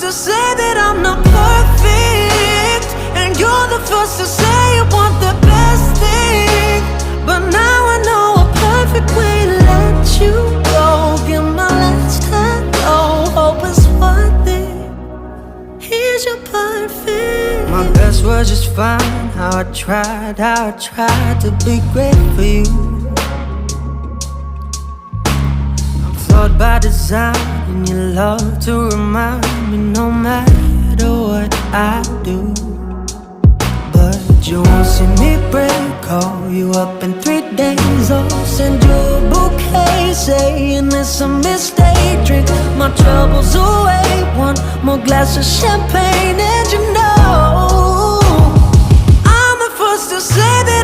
to say that I'm not perfect, and you're the first to say you want the best thing. But now I know a perfect way to let you go. Give my last hello, hope it's worth it. Here's your perfect. My best was just fine. How I tried to be great for you. I'm flawed by design, and you love to remind me no matter what I do. But you won't see me break. Call you up in 3 days, I'll send you a bouquet, saying it's a mistake. Drink my troubles away, one more glass of champagne, and you know I'm the first to say that